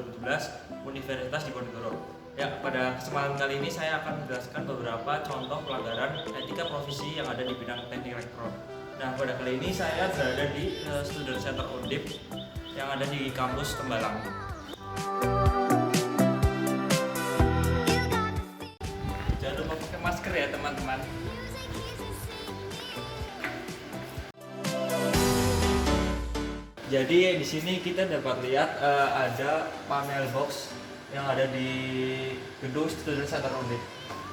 2017 Universitas Diponegoro. Ya, pada kesempatan kali ini saya akan menjelaskan beberapa contoh pelanggaran etika profesi yang ada di bidang teknik elektro. Nah, pada kali ini saya berada di Student Center Undip yang ada di kampus Tembalang. Jangan lupa pakai masker ya, teman-teman. Jadi di sini kita dapat lihat ada panel box yang ada di gedung Student Center Undip.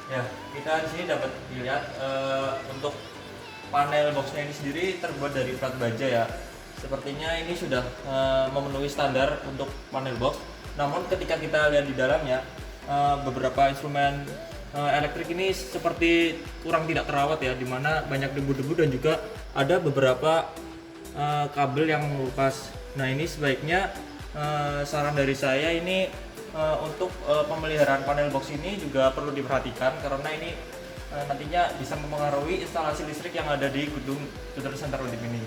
Ya, kita di sini dapat dilihat untuk panel boxnya ini sendiri terbuat dari plat baja ya. Sepertinya ini sudah memenuhi standar untuk panel box. Namun ketika kita lihat di dalamnya, beberapa instrumen elektrik ini seperti kurang tidak terawat ya, dimana banyak debu-debu dan juga ada beberapa kabel yang mengelupas. Nah, ini sebaiknya saran dari saya ini untuk pemeliharaan panel box ini juga perlu diperhatikan, karena ini nantinya bisa mempengaruhi instalasi listrik yang ada di gedung Student Center Undip ini.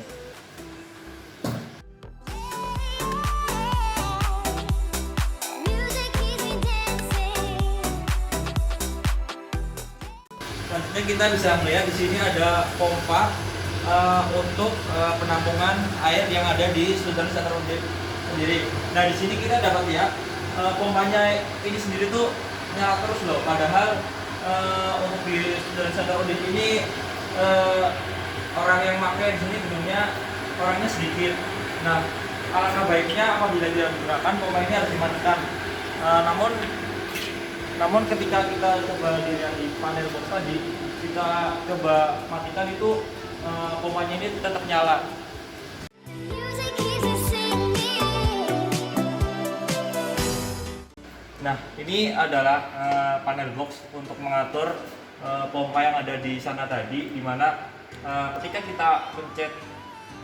Selanjutnya kita bisa melihat di sini ada pompa untuk penampungan air yang ada di Student Center Undip sendiri. Nah, di sini kita dapat lihat pompanya ini sendiri tuh nyala terus loh, padahal untuk di Student Center Undip ini orang yang pakai di sini gedungnya orangnya sedikit. Nah, alangkah baiknya apabila tidak digunakan pompa ini harus dimatikan. Namun ketika kita coba dilihat di panel box tadi, kita coba matikan itu pompanya ini tetap nyala. Nah, ini adalah panel box untuk mengatur pompa yang ada di sana tadi, dimana ketika kita pencet,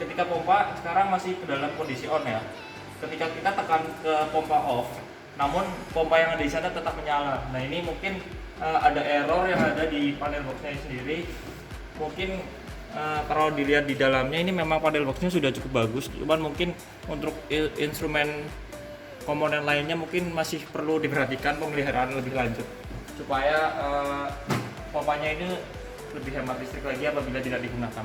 ketika pompa sekarang masih ke dalam kondisi on ya. Ketika kita tekan ke pompa off, namun pompa yang ada di sana tetap menyala. Nah, ini mungkin ada error yang ada di panel boxnya sendiri. Mungkin kalau dilihat di dalamnya ini memang panel boxnya sudah cukup bagus, cuman mungkin untuk instrumen komponen lainnya mungkin masih perlu diperhatikan pemeliharaan lebih lanjut supaya pompanya ini lebih hemat listrik lagi apabila tidak digunakan.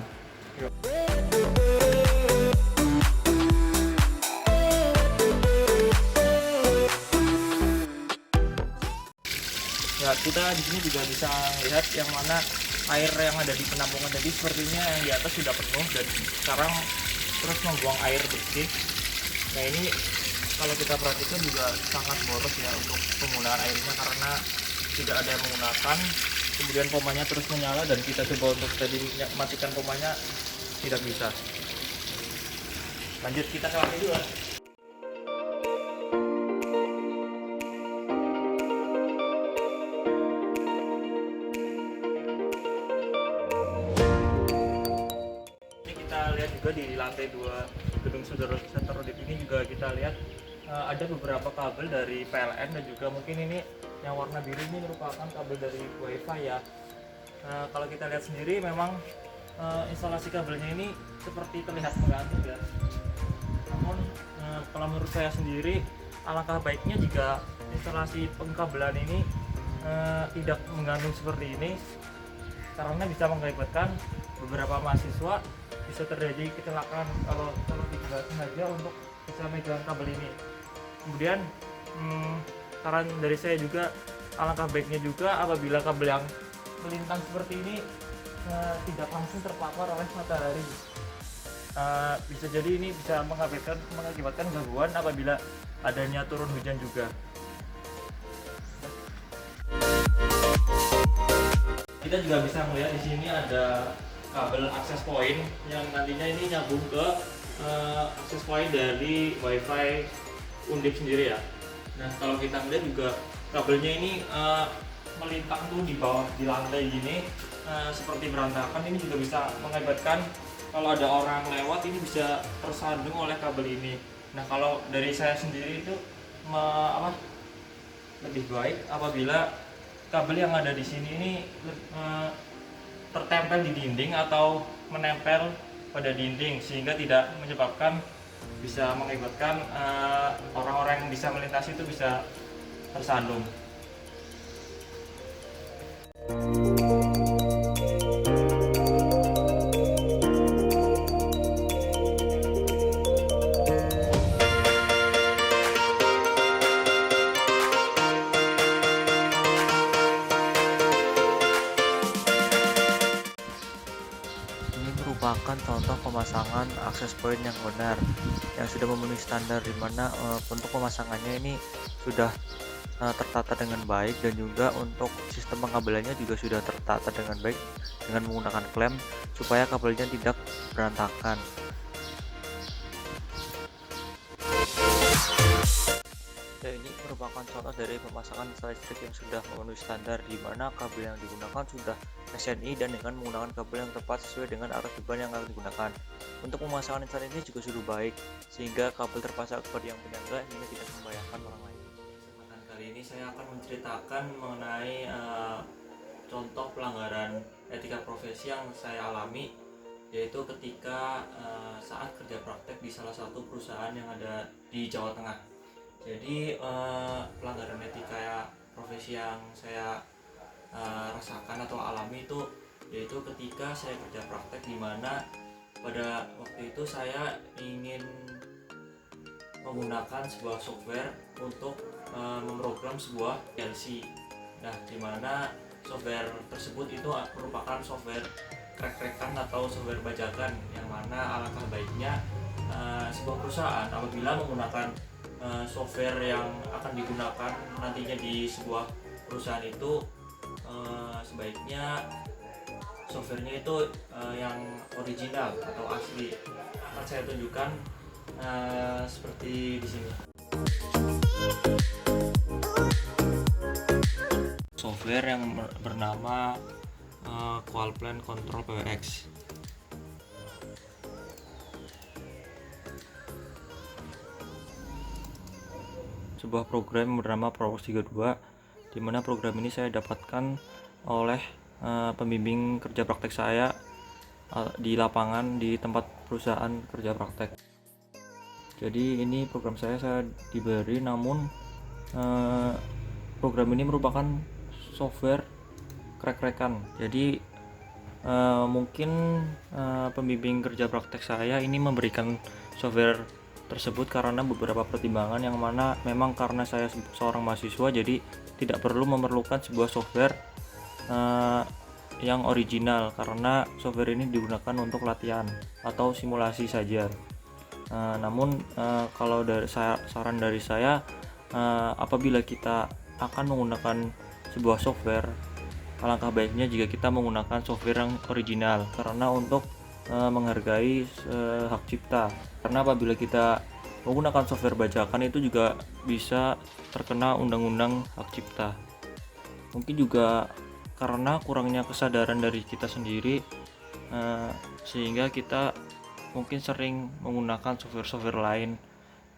Ya, kita di sini juga bisa lihat yang mana air yang ada di penampungan tadi sepertinya yang di atas sudah penuh dan sekarang terus membuang air bersih. Nah, ini kalau kita perhatikan juga sangat boros ya untuk penggunaan airnya, karena tidak ada yang menggunakan. Kemudian pompanya terus menyala dan kita coba untuk tadi matikan pompanya tidak bisa. Lanjut kita ke lantai 2. Ini kita lihat juga di lantai 2 gedung Student Center Undip ini juga kita lihat ada beberapa kabel dari PLN dan juga mungkin ini yang warna biru ini merupakan kabel dari WiFi ya. Kalau kita lihat sendiri memang instalasi kabelnya ini seperti terlihat menggantung ya. Namun kalau menurut saya sendiri alangkah baiknya jika instalasi pengkabelan ini tidak menggantung seperti ini, karena bisa mengakibatkan beberapa mahasiswa bisa terjadi kecelakaan kalau tidak sengaja untuk bisa megang kabel ini. Kemudian saran dari saya juga alangkah baiknya juga apabila kabel yang melintang seperti ini tidak langsung terpapar oleh matahari. Bisa jadi ini bisa mengakibatkan gangguan apabila adanya turun hujan juga. Kita juga bisa melihat di sini ada kabel akses point yang nantinya ini nyambung ke akses point dari WiFi Undip sendiri ya. Nah, kalau kita melihat juga kabelnya ini melintang tuh di bawah di lantai gini seperti berantakan. Ini juga bisa mengakibatkan kalau ada orang lewat ini bisa tersandung oleh kabel ini. Nah, kalau dari saya sendiri itu lebih baik apabila kabel yang ada di sini ini tertempel di dinding atau menempel pada dinding sehingga tidak menyebabkan bisa mengakibatkan orang-orang yang bisa melintasi itu bisa tersandung. Ini merupakan contoh pemasangan akses point yang benar, yang sudah memenuhi standar, di mana untuk pemasangannya ini sudah tertata dengan baik, dan juga untuk sistem pengabelannya juga sudah tertata dengan baik dengan menggunakan klem supaya kabelnya tidak berantakan. Ya, ini merupakan contoh dari pemasangan listrik yang sudah memenuhi standar, di mana kabel yang digunakan sudah SNI dan dengan menggunakan kabel yang tepat sesuai dengan arah beban yang akan digunakan. Untuk pemasangan install ini juga sudah baik, sehingga kabel terpasang kepada yang penyangga hingga tidak membahayakan orang lain. Kesempatan kali ini saya akan menceritakan mengenai contoh pelanggaran etika profesi yang saya alami, yaitu ketika saat kerja praktek di salah satu perusahaan yang ada di Jawa Tengah. Jadi pelanggaran etika profesi yang saya rasakan atau alami itu yaitu ketika saya kerja praktek, di mana pada waktu itu saya ingin menggunakan sebuah software untuk memprogram sebuah PLC. Nah, di mana software tersebut itu merupakan software rek-rekan atau software bajakan, yang mana alangkah baiknya sebuah perusahaan apabila menggunakan software yang akan digunakan nantinya di sebuah perusahaan itu, sebaiknya softwarenya itu yang original atau asli. Akan saya tunjukkan seperti di sini. Software yang bernama Qualplan Control PWX. Sebuah program yang bernama Proworks 32, di mana program ini saya dapatkan oleh pembimbing kerja praktek saya di lapangan di tempat perusahaan kerja praktek. Jadi ini program saya diberi, namun program ini merupakan software rek-rekan. Jadi mungkin pembimbing kerja praktek saya ini memberikan software tersebut karena beberapa pertimbangan, yang mana memang karena saya seorang mahasiswa, jadi tidak perlu memerlukan sebuah software yang original, karena software ini digunakan untuk latihan atau simulasi saja. Namun kalau dari saran dari saya, apabila kita akan menggunakan sebuah software, alangkah baiknya jika kita menggunakan software yang original, karena untuk menghargai hak cipta. Karena apabila kita menggunakan software bajakan itu juga bisa terkena undang-undang hak cipta. Mungkin juga karena kurangnya kesadaran dari kita sendiri, sehingga kita mungkin sering menggunakan software-software lain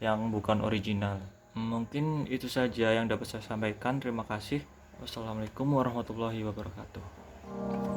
yang bukan original. Mungkin itu saja yang dapat saya sampaikan. Terima kasih. Wassalamualaikum warahmatullahi wabarakatuh.